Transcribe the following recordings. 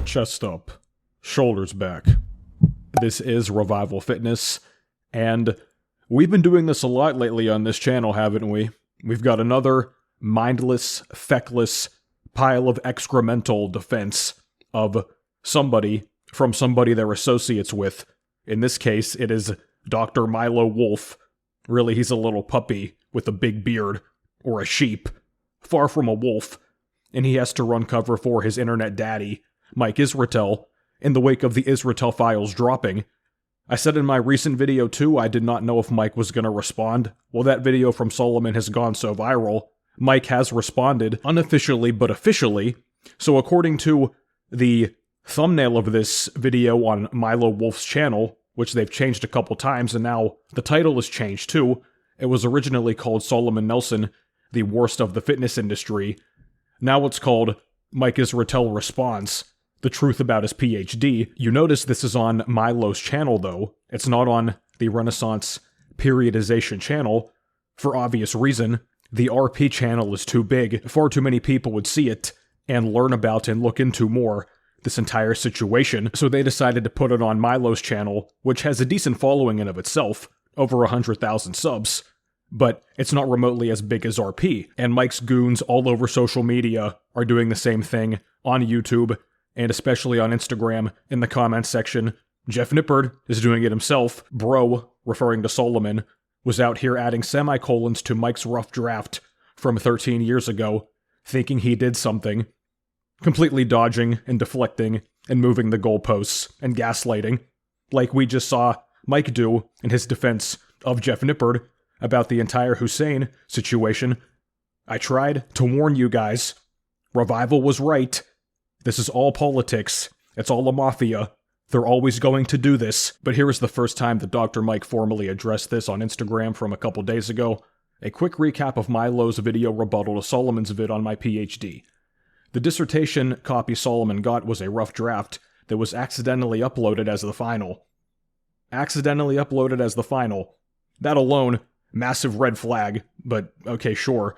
Chest up, shoulders back. This is Revival Fitness, and we've been doing this a lot lately on this channel, haven't we? We've got another mindless, feckless pile of excremental defense of somebody from somebody they're associates with. In this case, it is Dr. Milo Wolf. Really, he's a little puppy with a big beard, or a sheep, far from a wolf, and he has to run cover for his internet daddy, Mike Israetel, in the wake of the Israetel files dropping. I said in my recent video too, I did not know if Mike was gonna respond. Well, that video from Solomon has gone so viral. Mike has responded, unofficially but officially. So according to the thumbnail of this video on Milo Wolf's channel, which they've changed a couple times, and now the title is changed too. It was originally called Solomon Nelson, the worst of the fitness industry. Now it's called Mike Israetel Responds, the truth about his PhD. You notice this is on Milo's channel though. It's not on the Renaissance Periodization channel, for obvious reason. The RP channel is too big. Far too many people would see it and learn about and look into more this entire situation, so they decided to put it on Milo's channel, which has a decent following in of itself, over 100,000 subs, but it's not remotely as big as RP, and Mike's goons all over social media are doing the same thing on YouTube, and especially on Instagram, in the comments section. Jeff Nippard is doing it himself. Bro, referring to Solomon, was out here adding semicolons to Mike's rough draft from 13 years ago, thinking he did something, completely dodging and deflecting and moving the goalposts and gaslighting, like we just saw Mike do in his defense of Jeff Nippard about the entire Hussein situation. I tried to warn you guys. Revival was right. This is all politics. It's all a mafia. They're always going to do this. But here is the first time that Dr. Mike formally addressed this on Instagram from a couple days ago. A quick recap of Milo's video rebuttal to Solomon's vid on my PhD. The dissertation copy Solomon got was a rough draft that was accidentally uploaded as the final. Accidentally uploaded as the final. That alone, massive red flag, but okay, sure.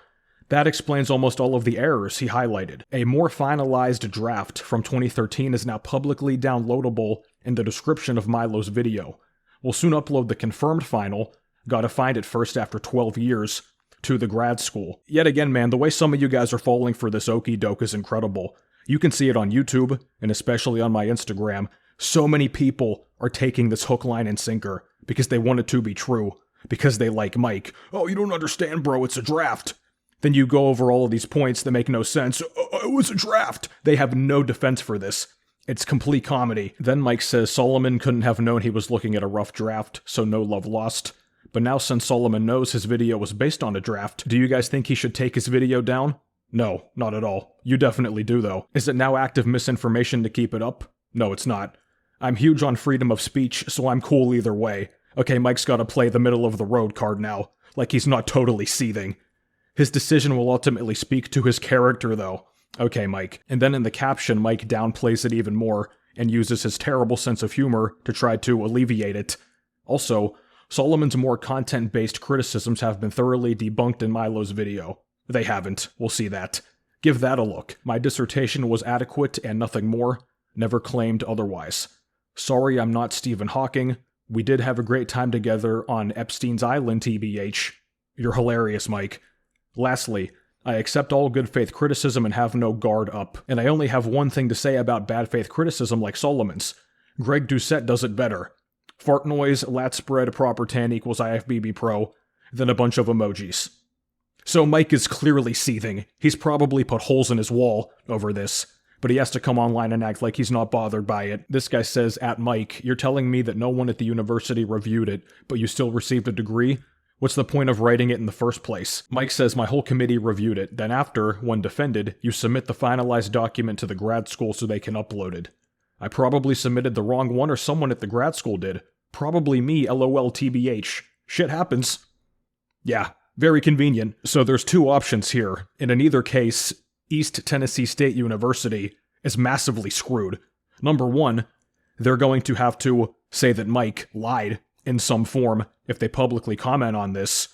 That explains almost all of the errors he highlighted. A more finalized draft from 2013 is now publicly downloadable in the description of Milo's video. We'll soon upload the confirmed final, gotta find it first after 12 years, to the grad school. Yet again, man, the way some of you guys are falling for this okie doke is incredible. You can see it on YouTube, and especially on my Instagram. So many people are taking this hook, line, and sinker because they want it to be true, because they like Mike. Oh, you don't understand, bro, it's a draft. Then you go over all of these points that make no sense. It was a draft. They have no defense for this. It's complete comedy. Then Mike says Solomon couldn't have known he was looking at a rough draft, so no love lost. But now since Solomon knows his video was based on a draft, do you guys think he should take his video down? No, not at all. You definitely do though. Is it now active misinformation to keep it up? No, it's not. I'm huge on freedom of speech, so I'm cool either way. Okay, Mike's gotta play the middle of the road card now, like he's not totally seething. His decision will ultimately speak to his character though. Okay, Mike. And then in the caption, Mike downplays it even more, and uses his terrible sense of humor to try to alleviate it. Also, Solomon's more content-based criticisms have been thoroughly debunked in Milo's video. They haven't. We'll see that. Give that a look. My dissertation was adequate and nothing more. Never claimed otherwise. Sorry I'm not Stephen Hawking. We did have a great time together on Epstein's Island, TBH. You're hilarious, Mike. Lastly, I accept all good faith criticism and have no guard up. And I only have one thing to say about bad faith criticism like Solomon's. Greg Doucette does it better. Fart noise, lat spread, proper tan equals IFBB pro, then a bunch of emojis. So Mike is clearly seething. He's probably put holes in his wall over this, but he has to come online and act like he's not bothered by it. This guy says, at Mike, you're telling me that no one at the university reviewed it, but you still received a degree? What's the point of writing it in the first place? Mike says my whole committee reviewed it, then after, when defended, you submit the finalized document to the grad school so they can upload it. I probably submitted the wrong one or someone at the grad school did. Probably me, LOL TBH. Shit happens. Yeah, very convenient. So there's two options here, and in either case, East Tennessee State University is massively screwed. Number one, they're going to have to say that Mike lied in some form if they publicly comment on this,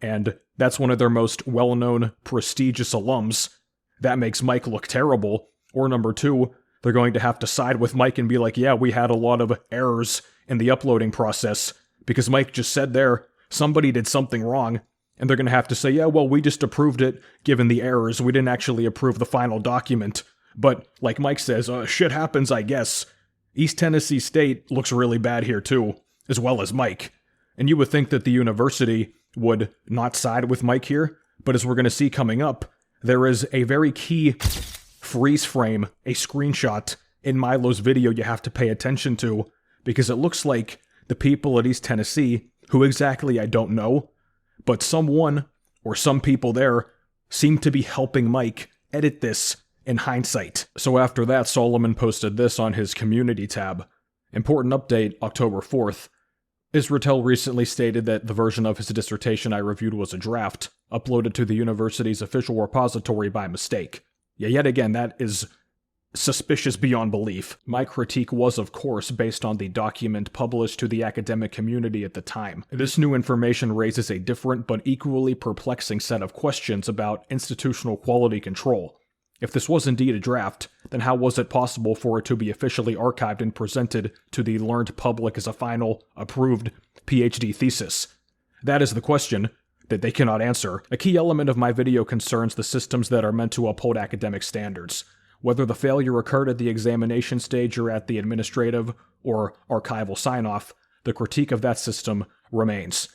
and that's one of their most well-known, prestigious alums. That makes Mike look terrible. Or number two, they're going to have to side with Mike and be like, yeah, we had a lot of errors in the uploading process, because Mike just said there, somebody did something wrong, and they're going to have to say, yeah, well, we just approved it given the errors, we didn't actually approve the final document. But, like Mike says, shit happens, I guess. East Tennessee State looks really bad here too, as well as Mike. And you would think that the university would not side with Mike here, but as we're going to see coming up, there is a very key freeze frame, a screenshot in Milo's video you have to pay attention to, because it looks like the people at East Tennessee, who exactly I don't know, but someone or some people there seem to be helping Mike edit this in hindsight. So after that, Solomon posted this on his community tab. Important update, October 4th. Israetel recently stated that the version of his dissertation I reviewed was a draft, uploaded to the university's official repository by mistake. Yeah, yet again, that is suspicious beyond belief. My critique was, of course, based on the document published to the academic community at the time. This new information raises a different but equally perplexing set of questions about institutional quality control. If this was indeed a draft, then how was it possible for it to be officially archived and presented to the learned public as a final, approved PhD thesis? That is the question that they cannot answer. A key element of my video concerns the systems that are meant to uphold academic standards. Whether the failure occurred at the examination stage or at the administrative or archival sign-off, the critique of that system remains.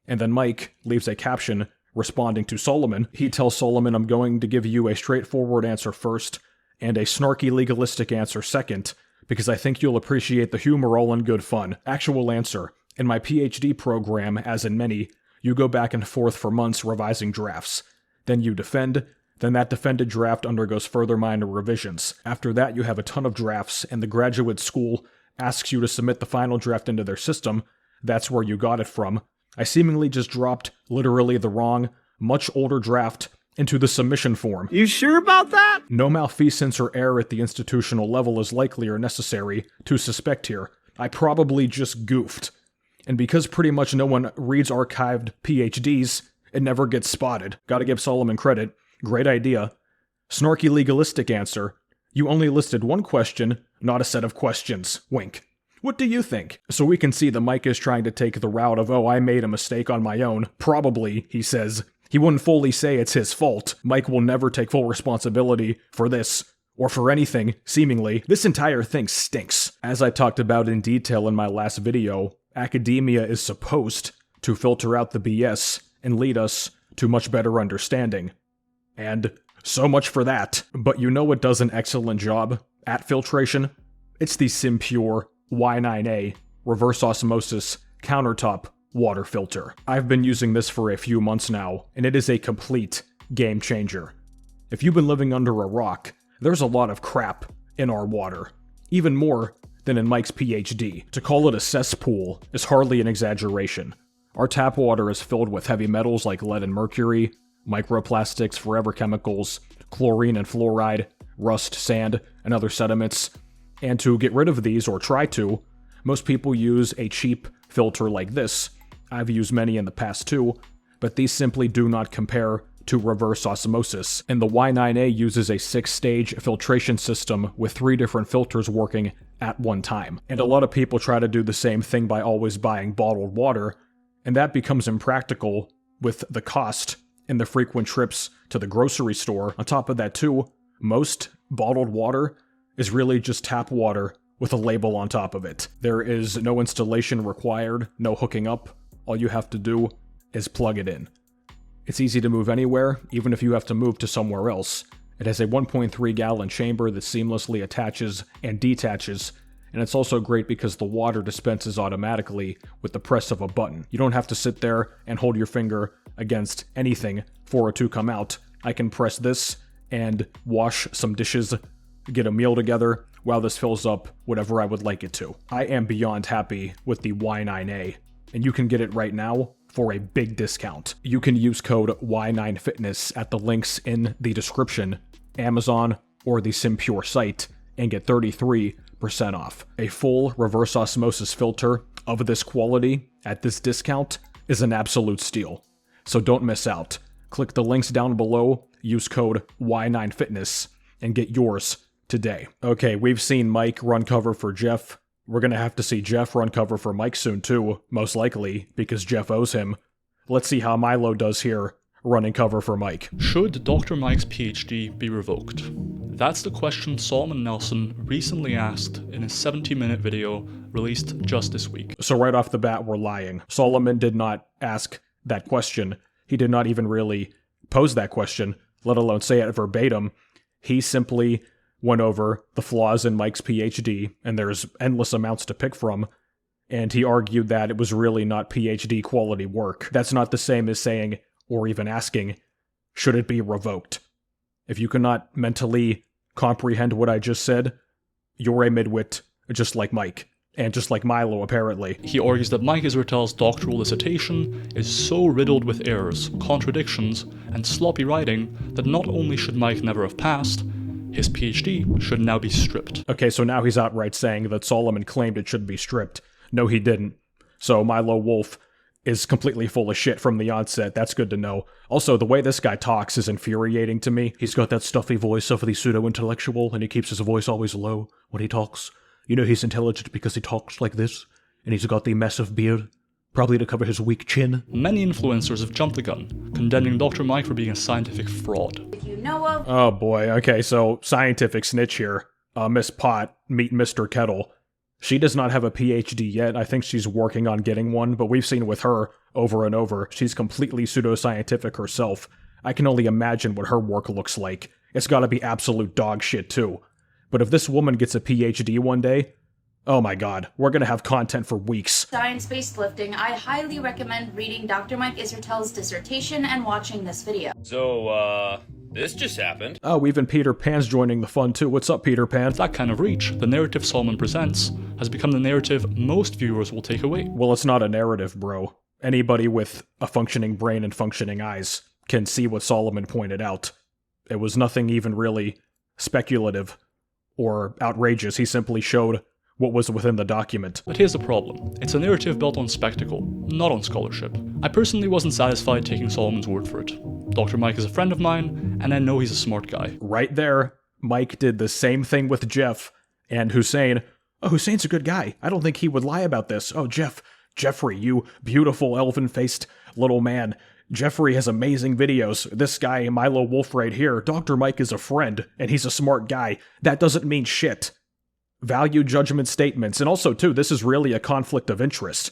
And then Mike leaves a caption responding to Solomon. He tells Solomon, I'm going to give you a straightforward answer first, and a snarky legalistic answer second, because I think you'll appreciate the humor all in good fun. Actual answer. In my PhD program, as in many, you go back and forth for months revising drafts. Then you defend, then that defended draft undergoes further minor revisions. After that, you have a ton of drafts, and the graduate school asks you to submit the final draft into their system. That's where you got it from. I seemingly just dropped literally the wrong, much older draft into the submission form. You sure about that? No malfeasance or error at the institutional level is likely or necessary to suspect here. I probably just goofed. And because pretty much no one reads archived PhDs, it never gets spotted. Gotta give Solomon credit. Great idea. Snarky legalistic answer. You only listed one question, not a set of questions. Wink. What do you think? So we can see that Mike is trying to take the route of, oh, I made a mistake on my own. Probably, he says. He wouldn't fully say it's his fault. Mike will never take full responsibility for this, or for anything, seemingly. This entire thing stinks. As I talked about in detail in my last video, academia is supposed to filter out the BS and lead us to much better understanding. And so much for that. But you know what does an excellent job at filtration? It's the SimPure Y9A reverse osmosis countertop water filter. I've been using this for a few months now, and it is a complete game changer. If you've been living under a rock, there's a lot of crap in our water. Even more than in Mike's PhD. To call it a cesspool is hardly an exaggeration. Our tap water is filled with heavy metals like lead and mercury, microplastics, forever chemicals, chlorine and fluoride, rust, sand, and other sediments. And to get rid of these, or try to, most people use a cheap filter like this. I've used many in the past too, but these simply do not compare to reverse osmosis. And the Y9A uses a 6-stage filtration system with 3 different filters working at one time. And a lot of people try to do the same thing by always buying bottled water, and that becomes impractical with the cost and the frequent trips to the grocery store. On top of that too, most bottled water is really just tap water with a label on top of it. There is no installation required, no hooking up. All you have to do is plug it in. It's easy to move anywhere, even if you have to move to somewhere else. It has a 1.3 gallon chamber that seamlessly attaches and detaches, and it's also great because the water dispenses automatically with the press of a button. You don't have to sit there and hold your finger against anything for it to come out. I can press this and wash some dishes, get a meal together, while this fills up whatever I would like it to. I am beyond happy with the Y9A, and you can get it right now for a big discount. You can use code Y9Fitness at the links in the description, Amazon, or the SimPure site, and get 33% off. A full reverse osmosis filter of this quality at this discount is an absolute steal. So don't miss out. Click the links down below, use code Y9Fitness, and get yours today. Okay, we've seen Mike run cover for Jeff. We're gonna have to see Jeff run cover for Mike soon too, most likely, because Jeff owes him. Let's see how Milo does here, running cover for Mike. Should Dr. Mike's PhD be revoked? That's the question Solomon Nelson recently asked in his 70-minute video released just this week. So right off the bat, we're lying. Solomon did not ask that question. He did not even really pose that question, let alone say it verbatim. He simply went over the flaws in Mike's PhD, and there's endless amounts to pick from, and he argued that it was really not PhD quality work. That's not the same as saying, or even asking, should it be revoked? If you cannot mentally comprehend what I just said, you're a midwit, just like Mike, and just like Milo, apparently. He argues that Mike Israetel's doctoral dissertation is so riddled with errors, contradictions, and sloppy writing that not only should Mike never have passed, his PhD should now be stripped. Okay, so now he's outright saying that Solomon claimed it should be stripped. No, he didn't. So Milo Wolf is completely full of shit from the onset. That's good to know. Also, the way this guy talks is infuriating to me. He's got that stuffy voice of the pseudo-intellectual, and he keeps his voice always low when he talks. You know he's intelligent because he talks like this, and he's got the massive beard, probably to cover his weak chin. Many influencers have jumped the gun, condemning Dr. Mike for being a scientific fraud. You know of? Oh boy, okay, so scientific snitch here. Miss Pot, meet Mr. Kettle. She does not have a PhD yet. I think she's working on getting one, but we've seen with her over and over. She's completely pseudoscientific herself. I can only imagine what her work looks like. It's gotta be absolute dog shit too. But if this woman gets a PhD one day, oh my god, we're gonna have content for weeks. Science-based lifting, I highly recommend reading Dr. Mike Israetel's dissertation and watching this video. So, this just happened. Oh, even Peter Pan's joining the fun too. What's up, Peter Pan? With that kind of reach, the narrative Solomon presents has become the narrative most viewers will take away. Well, it's not a narrative, bro. Anybody with a functioning brain and functioning eyes can see what Solomon pointed out. It was nothing even really speculative or outrageous. He simply showed what was within the document. But here's the problem. It's a narrative built on spectacle, not on scholarship. I personally wasn't satisfied taking Solomon's word for it. Dr. Mike is a friend of mine, and I know he's a smart guy. Right there, Mike did the same thing with Jeff and Hussein. Oh, Hussein's a good guy. I don't think he would lie about this. Oh, Jeffrey, you beautiful elven-faced little man. Jeffrey has amazing videos. This guy, Milo Wolf right here, Dr. Mike is a friend, and he's a smart guy. That doesn't mean shit. Value judgment statements, and also, too, this is really a conflict of interest.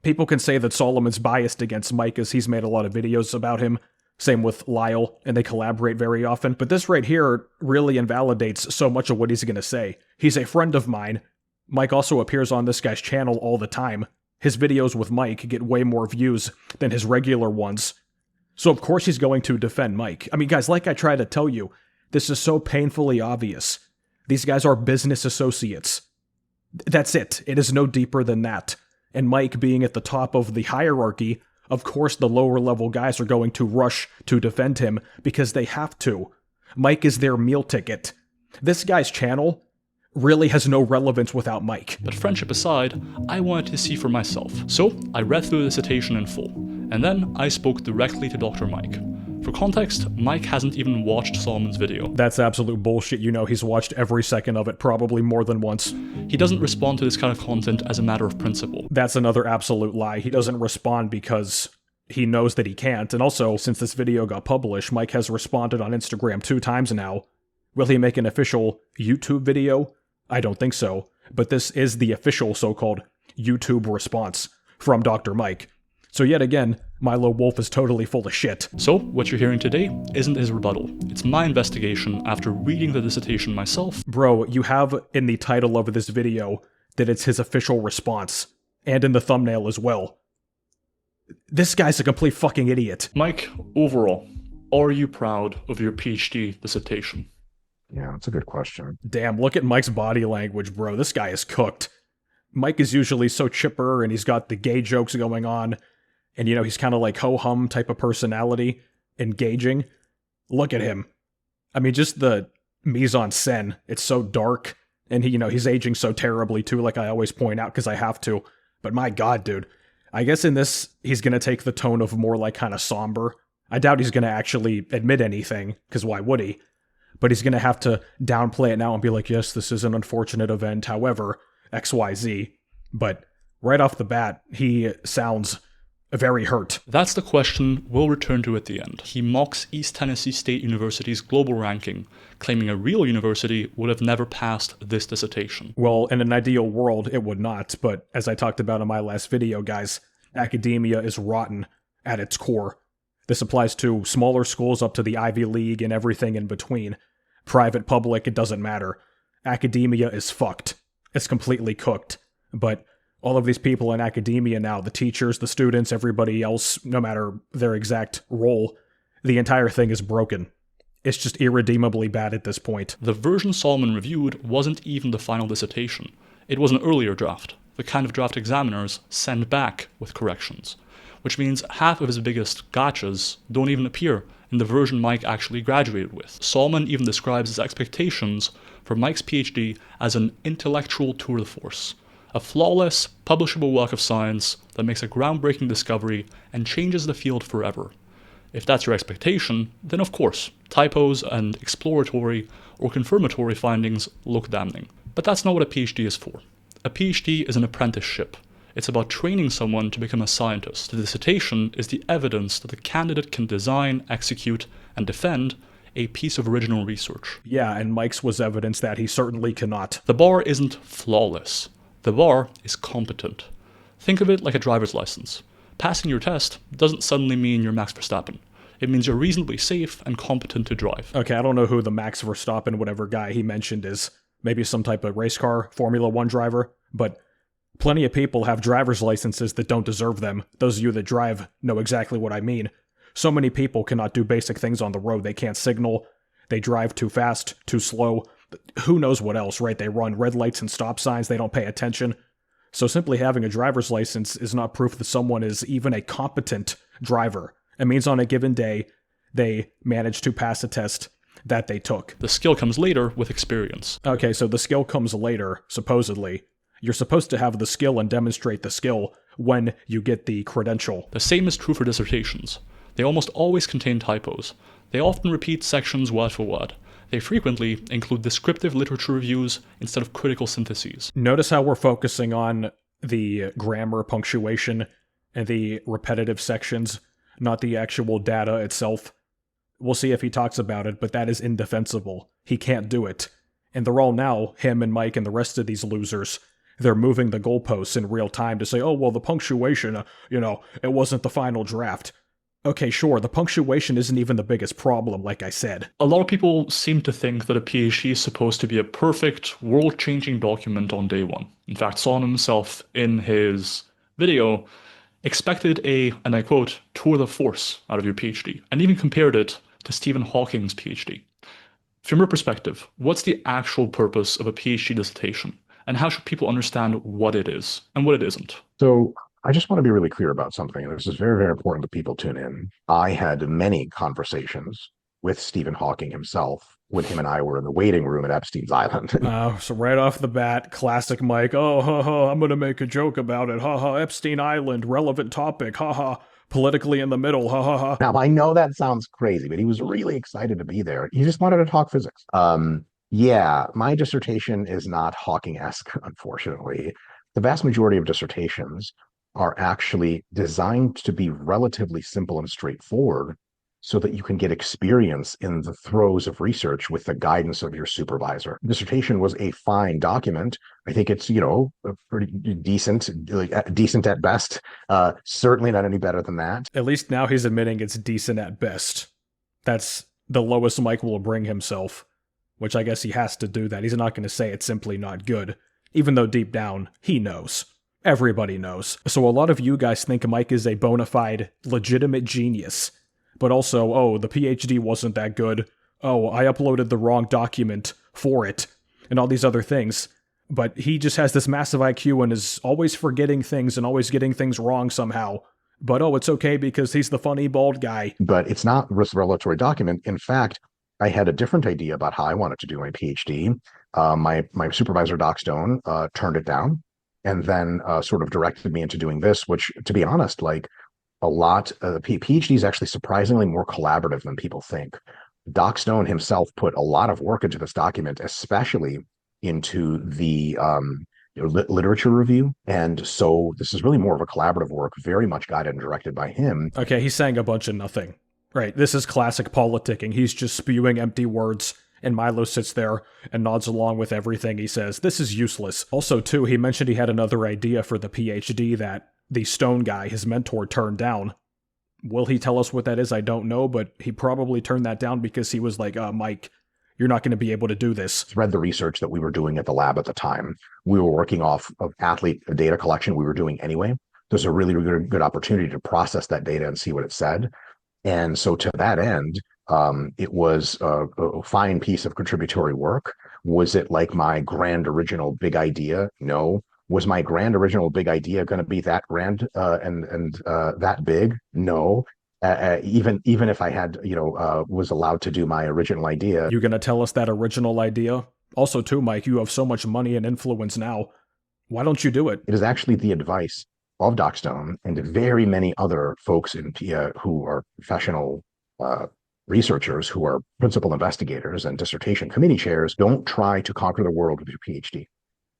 People can say that Solomon's biased against Mike as he's made a lot of videos about him. Same with Lyle, and they collaborate very often. But this right here really invalidates so much of what he's going to say. He's a friend of mine. Mike also appears on this guy's channel all the time. His videos with Mike get way more views than his regular ones. So of course he's going to defend Mike. I mean, guys, like I try to tell you, this is so painfully obvious. These guys are business associates. That's it. It is no deeper than that. And Mike being at the top of the hierarchy, of course the lower level guys are going to rush to defend him because they have to. Mike is their meal ticket. This guy's channel really has no relevance without Mike. But friendship aside, I wanted to see for myself. So I read through the dissertation in full, and then I spoke directly to Dr. Mike. For context, Mike hasn't even watched Solomon's video. That's absolute bullshit. You know he's watched every second of it, probably more than once. He doesn't respond to this kind of content as a matter of principle. That's another absolute lie. He doesn't respond because he knows that he can't. And also, since this video got published, Mike has responded on Instagram 2 times now. Will he make an official YouTube video? I don't think so. But this is the official so-called YouTube response from Dr. Mike. So yet again, Milo Wolf is totally full of shit. So, what you're hearing today isn't his rebuttal. It's my investigation after reading the dissertation myself. Bro, you have in the title of this video that it's his official response. And in the thumbnail as well. This guy's a complete fucking idiot. Mike, overall, are you proud of your PhD dissertation? Yeah, that's a good question. Damn, look at Mike's body language, bro. This guy is cooked. Mike is usually so chipper, and he's got the gay jokes going on. And, you know, he's kind of like ho-hum type of personality, engaging. Look at him. I mean, just the mise-en-scène. It's so dark. And, he's aging so terribly, too, like I always point out, because I have to. But my god, dude. I guess in this, he's going to take the tone of more, like, kind of somber. I doubt he's going to actually admit anything, because why would he? but he's going to have to downplay it now and be like, yes, this is an unfortunate event, however, XYZ. But right off the bat, he sounds very hurt. That's the question we'll return to at the end. He mocks East Tennessee State University's global ranking, claiming a real university would have never passed this dissertation. Well, in an ideal world, it would not, but as I talked about in my last video, guys, academia is rotten at its core. This applies to smaller schools up to the Ivy League and everything in between. Private, public, it doesn't matter. Academia is fucked. It's completely cooked. But all of these people in academia now, the teachers, the students, everybody else, no matter their exact role, the entire thing is broken. It's just irredeemably bad at this point. The version Solomon reviewed wasn't even the final dissertation. It was an earlier draft, the kind of draft examiners send back with corrections, which means half of his biggest gotchas don't even appear in the version Mike actually graduated with. Solomon even describes his expectations for Mike's PhD as an intellectual tour de force, a flawless, publishable work of science that makes a groundbreaking discovery and changes the field forever. If that's your expectation, then of course, typos and exploratory or confirmatory findings look damning. But that's not what a PhD is for. A PhD is an apprenticeship. It's about training someone to become a scientist. The dissertation is the evidence that the candidate can design, execute, and defend a piece of original research. Yeah, and Mike's was evidence that he certainly cannot. The bar isn't flawless. The bar is competent. Think of it like a driver's license. Passing your test doesn't suddenly mean you're Max Verstappen. It means you're reasonably safe and competent to drive. Okay, I don't know who the Max Verstappen whatever guy he mentioned is. Maybe some type of race car, Formula 1 driver, but plenty of people have driver's licenses that don't deserve them. Those of you that drive know exactly what I mean. So many people cannot do basic things on the road. They can't signal, they drive too fast, too slow, who knows what else, right? They run red lights and stop signs, they don't pay attention. So simply having a driver's license is not proof that someone is even a competent driver. It means on a given day, they managed to pass a test that they took. The skill comes later with experience. Okay, so the skill comes later, supposedly. You're supposed to have the skill and demonstrate the skill when you get the credential. The same is true for dissertations. They almost always contain typos. They often repeat sections word for word. They frequently include descriptive literature reviews instead of critical syntheses. Notice how we're focusing on the grammar, punctuation, and the repetitive sections, not the actual data itself. We'll see if he talks about it, but that is indefensible. He can't do it. And they're all now, him and Mike and the rest of these losers, they're moving the goalposts in real time to say, oh, well, the punctuation, it wasn't the final draft. Okay, sure, the punctuation isn't even the biggest problem, like I said. A lot of people seem to think that a PhD is supposed to be a perfect, world-changing document on day one. In fact, Solomon himself, in his video, expected a, and I quote, tour de force out of your PhD, and even compared it to Stephen Hawking's PhD. From your perspective, what's the actual purpose of a PhD dissertation? And how should people understand what it is and what it isn't? So I just want to be really clear about something, and this is very, very important that people tune in. I had many conversations with Stephen Hawking himself when him and I were in the waiting room at Epstein's Island. So right off the bat, classic Mike, I'm going to make a joke about it, Epstein Island, relevant topic, politically in the middle, Now, I know that sounds crazy, but he was really excited to be there. He just wanted to talk physics. Yeah, my dissertation is not Hawking-esque, unfortunately. The vast majority of dissertations are actually designed to be relatively simple and straightforward so that you can get experience in the throes of research with the guidance of your supervisor. Dissertation was a fine document. I think it's, a pretty decent, decent at best. Certainly not any better than that. At least now he's admitting it's decent at best. That's the lowest Mike will bring himself, which I guess he has to do that. He's not going to say it's simply not good, even though deep down, he knows. Everybody knows. So a lot of you guys think Mike is a bona fide, legitimate genius. But also, the PhD wasn't that good. I uploaded the wrong document for it. And all these other things. But he just has this massive IQ and is always forgetting things and always getting things wrong somehow. But it's okay because he's the funny bald guy. But it's not a revelatory document. In fact, I had a different idea about how I wanted to do my PhD. My supervisor, Doc Stone, turned it down. And then sort of directed me into doing this, which, to be honest, like a lot, PhD is actually surprisingly more collaborative than people think. Doc Stone himself put a lot of work into this document, especially into the literature review. And so this is really more of a collaborative work, very much guided and directed by him. Okay, he's saying a bunch of nothing. Right, this is classic politicking. He's just spewing empty words, and Milo sits there and nods along with everything he says. This is useless. Also, too, he mentioned he had another idea for the PhD that the Stone guy, his mentor, turned down. Will he tell us what that is? I don't know, but he probably turned that down because he was like, Mike, you're not going to be able to do this. Read the research that we were doing at the lab at the time. We were working off of athlete data collection we were doing anyway. There's a really, really good opportunity to process that data and see what it said. And so to that end, it was a fine piece of contributory work. Was it like my grand original big idea? No. Was my grand original big idea going to be that grand and that big? No. Even if I had, was allowed to do my original idea. You gonna tell us that original idea? Also, too, Mike, you have so much money and influence now. Why don't you do it? It is actually the advice of Doc Stone and very many other folks in who are professional researchers, who are principal investigators and dissertation committee chairs. Don't try to conquer the world with your PhD.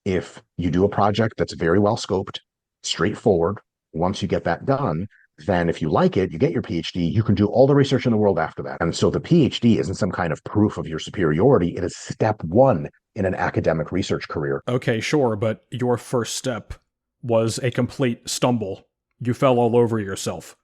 If you do a project that's very well scoped, straightforward, once you get that done, then if you like it, you get your PhD, you can do all the research in the world after that. And so the PhD isn't some kind of proof of your superiority. It is step one in an academic research career. Okay, sure, but your first step was a complete stumble. You fell all over yourself.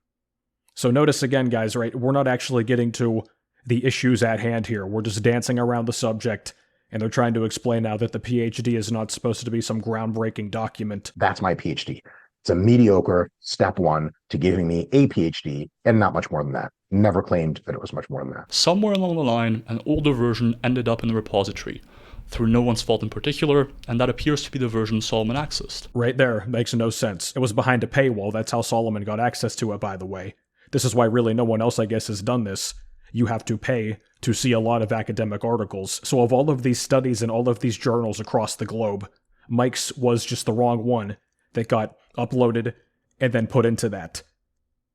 So notice again, guys, right? We're not actually getting to the issues at hand here. We're just dancing around the subject, and they're trying to explain now that the PhD is not supposed to be some groundbreaking document. That's my PhD. It's a mediocre step one to giving me a PhD, and not much more than that. Never claimed that it was much more than that. Somewhere along the line, an older version ended up in the repository, through no one's fault in particular, and that appears to be the version Solomon accessed. Right there. Makes no sense. It was behind a paywall. That's how Solomon got access to it, by the way. This is why really no one else, I guess, has done this. You have to pay to see a lot of academic articles. So of all of these studies and all of these journals across the globe, Mike's was just the wrong one that got uploaded and then put into that.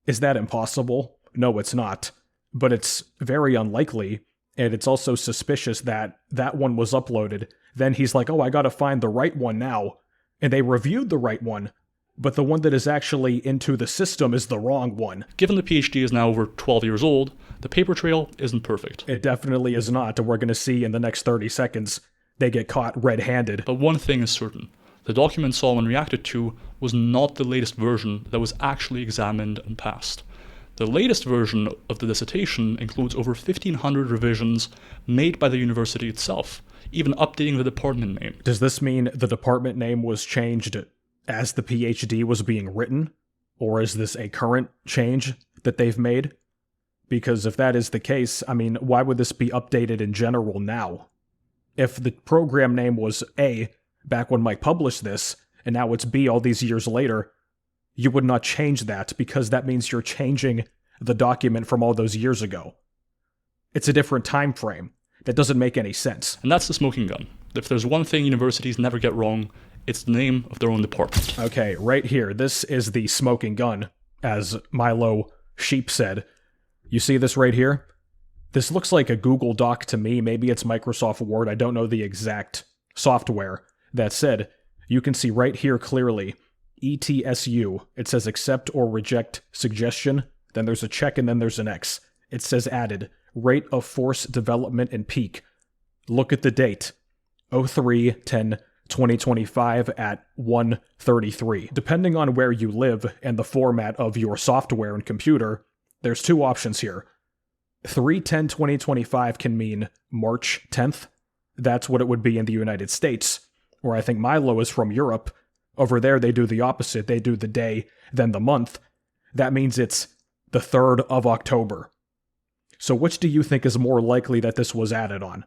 Is that impossible? No, it's not. But it's very unlikely. And it's also suspicious that that one was uploaded. Then he's like, oh, I gotta find the right one now. And they reviewed the right one, but the one that is actually into the system is the wrong one. Given the PhD is now over 12 years old, the paper trail isn't perfect. It definitely is not, and we're gonna see in the next 30 seconds, they get caught red-handed. But one thing is certain. The document Solomon reacted to was not the latest version that was actually examined and passed. The latest version of the dissertation includes over 1,500 revisions made by the university itself, even updating the department name. Does this mean the department name was changed as the PhD was being written? Or is this a current change that they've made? Because if that is the case, I mean, why would this be updated in general now? If the program name was A back when Mike published this, and now it's B all these years later, you would not change that because that means you're changing the document from all those years ago. It's a different time frame. That doesn't make any sense. And that's the smoking gun. If there's one thing universities never get wrong, it's the name of their own department. Okay, right here. This is the smoking gun, as Milo Sheep said. You see this right here? This looks like a Google Doc to me. Maybe it's Microsoft Word. I don't know the exact software. That said, you can see right here clearly, ETSU. It says accept or reject suggestion. Then there's a check and then there's an X. It says added. Rate of force development and peak. Look at the date. 03/10/2025 at 1:33. Depending on where you live and the format of your software and computer, there's two options here. 3/10/2025 can mean March 10th. That's what it would be in the United States. Or I think Milo is from Europe. Over there, they do the opposite. They do the day, then the month. That means it's the 3rd of October. So which do you think is more likely that this was added on?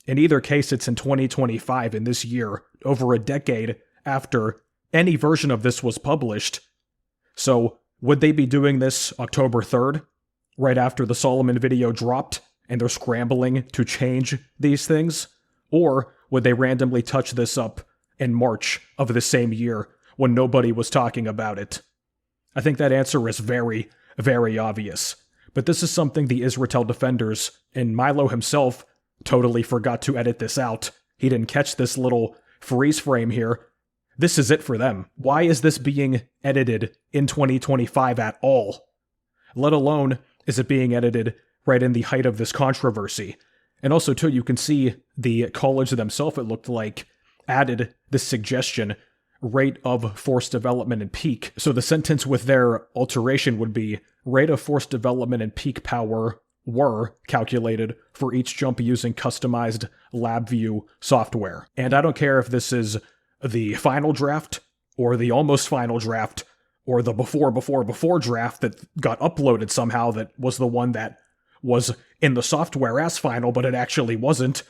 In either case, it's in 2025, in this year, over a decade after any version of this was published. So would they be doing this October 3rd, right after the Solomon video dropped, and they're scrambling to change these things? Or would they randomly touch this up in March of the same year when nobody was talking about it? I think that answer is very, very obvious. But this is something the Israetel defenders, and Milo himself, totally forgot to edit this out. He didn't catch this little freeze frame here. This is it for them. Why is this being edited in 2025 at all? Let alone is it being edited right in the height of this controversy. And also, too, you can see the college themselves, it looked like, added this suggestion, rate of force development and peak. So the sentence with their alteration would be, rate of force development and peak power were calculated for each jump using customized LabVIEW software. And I don't care if this is the final draft, or the almost final draft, or the before draft that got uploaded somehow that was the one that was in the software as final, but it actually wasn't.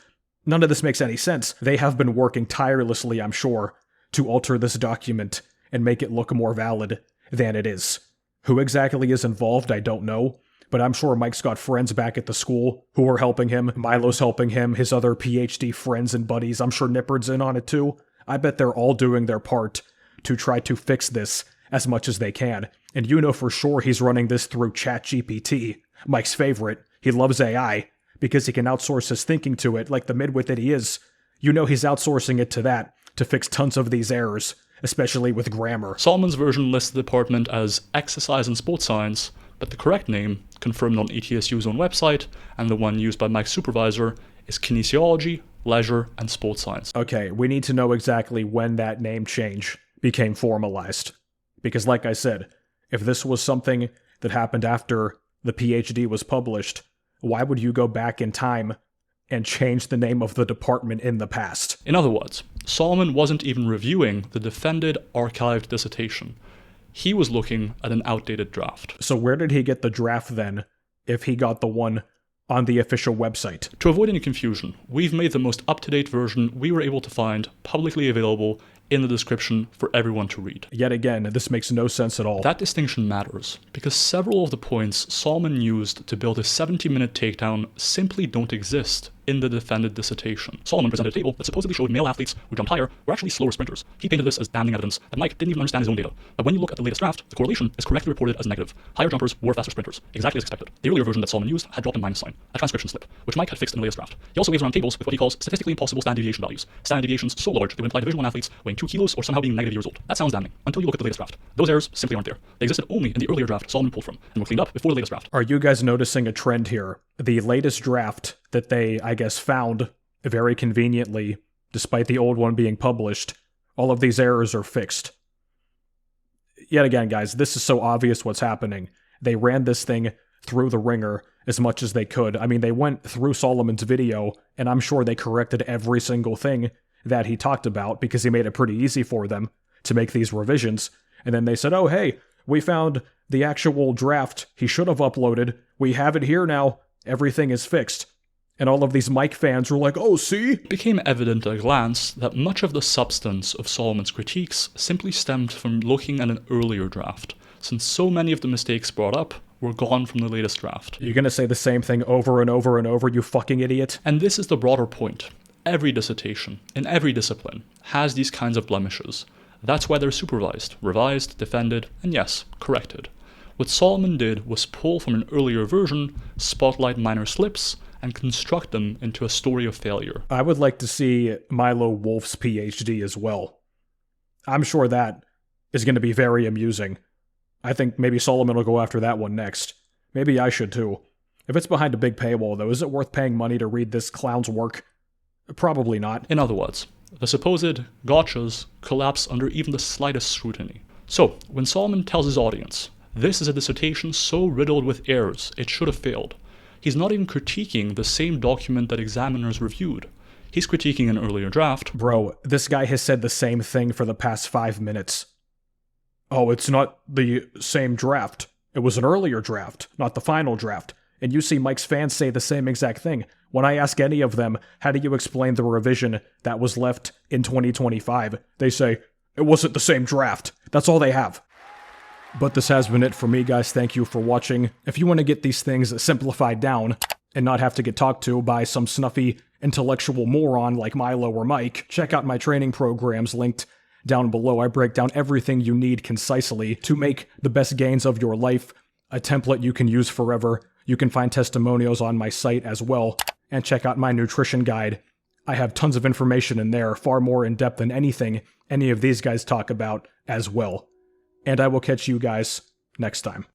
None of this makes any sense. They have been working tirelessly, I'm sure, to alter this document and make it look more valid than it is. Who exactly is involved, I don't know, but I'm sure Mike's got friends back at the school who are helping him. Milo's helping him, his other PhD friends and buddies. I'm sure Nippard's in on it too. I bet they're all doing their part to try to fix this as much as they can. And you know for sure he's running this through ChatGPT, Mike's favorite. He loves AI because he can outsource his thinking to it like the midwit that he is. You know he's outsourcing it to that to fix tons of these errors, especially with grammar. Solomon's version lists the department as Exercise and Sports Science, but the correct name, confirmed on ETSU's own website, and the one used by Mike's supervisor, is Kinesiology, Leisure, and Sports Science. Okay, we need to know exactly when that name change became formalized. Because like I said, if this was something that happened after the PhD was published, why would you go back in time and change the name of the department in the past? In other words, Solomon wasn't even reviewing the defended archived dissertation. He was looking at an outdated draft. So where did he get the draft then, if he got the one on the official website? To avoid any confusion, we've made the most up-to-date version we were able to find publicly available in the description for everyone to read. Yet again, this makes no sense at all. That distinction matters, because several of the points Solomon used to build his 70-minute takedown simply don't exist in the defended dissertation. Solomon presented a table that supposedly showed male athletes who jumped higher were actually slower sprinters. He painted this as damning evidence that Mike didn't even understand his own data. But when you look at the latest draft, the correlation is correctly reported as negative. Higher jumpers were faster sprinters, exactly as expected. The earlier version that Solomon used had dropped a minus sign, a transcription slip, which Mike had fixed in the latest draft. He also waves around tables with what he calls statistically impossible standard deviation values. Standard deviations so large they would imply Division I athletes weighing 2 kilos or somehow being negative years old. That sounds damning, until you look at the latest draft. Those errors simply aren't there. They existed only in the earlier draft Solomon pulled from, and were cleaned up before the latest draft. Are you guys noticing a trend here? The latest draft that they, I guess, found very conveniently, despite the old one being published, all of these errors are fixed. Yet again, guys, this is so obvious what's happening. They ran this thing through the ringer as much as they could. I mean, they went through Solomon's video, and I'm sure they corrected every single thing that he talked about, because he made it pretty easy for them to make these revisions. And then they said, oh, hey, we found the actual draft he should have uploaded. We have it here now. Everything is fixed. And all of these Mike fans were like, oh, see? It became evident at a glance that much of the substance of Solomon's critiques simply stemmed from looking at an earlier draft, since so many of the mistakes brought up were gone from the latest draft. You're gonna say the same thing over and over and over, you fucking idiot? And this is the broader point. Every dissertation, in every discipline, has these kinds of blemishes. That's why they're supervised, revised, defended, and yes, corrected. What Solomon did was pull from an earlier version, spotlight minor slips, and construct them into a story of failure. I would like to see Milo Wolf's PhD as well. I'm sure that is going to be very amusing. I think maybe Solomon will go after that one next. Maybe I should too. If it's behind a big paywall though, is it worth paying money to read this clown's work? Probably not. In other words, the supposed gotchas collapse under even the slightest scrutiny. So, when Solomon tells his audience, this is a dissertation so riddled with errors, it should have failed, he's not even critiquing the same document that examiners reviewed. He's critiquing an earlier draft. Bro, this guy has said the same thing for the past 5 minutes. Oh, it's not the same draft. It was an earlier draft, not the final draft. And you see Mike's fans say the same exact thing. When I ask any of them, how do you explain the revision that was left in 2025? They say, it wasn't the same draft. That's all they have. But this has been it for me, guys. Thank you for watching. If you want to get these things simplified down and not have to get talked to by some snuffy intellectual moron like Milo or Mike, check out my training programs linked down below. I break down everything you need concisely to make the best gains of your life, a template you can use forever. You can find testimonials on my site as well, and check out my nutrition guide. I have tons of information in there, far more in depth than anything any of these guys talk about as well. And I will catch you guys next time.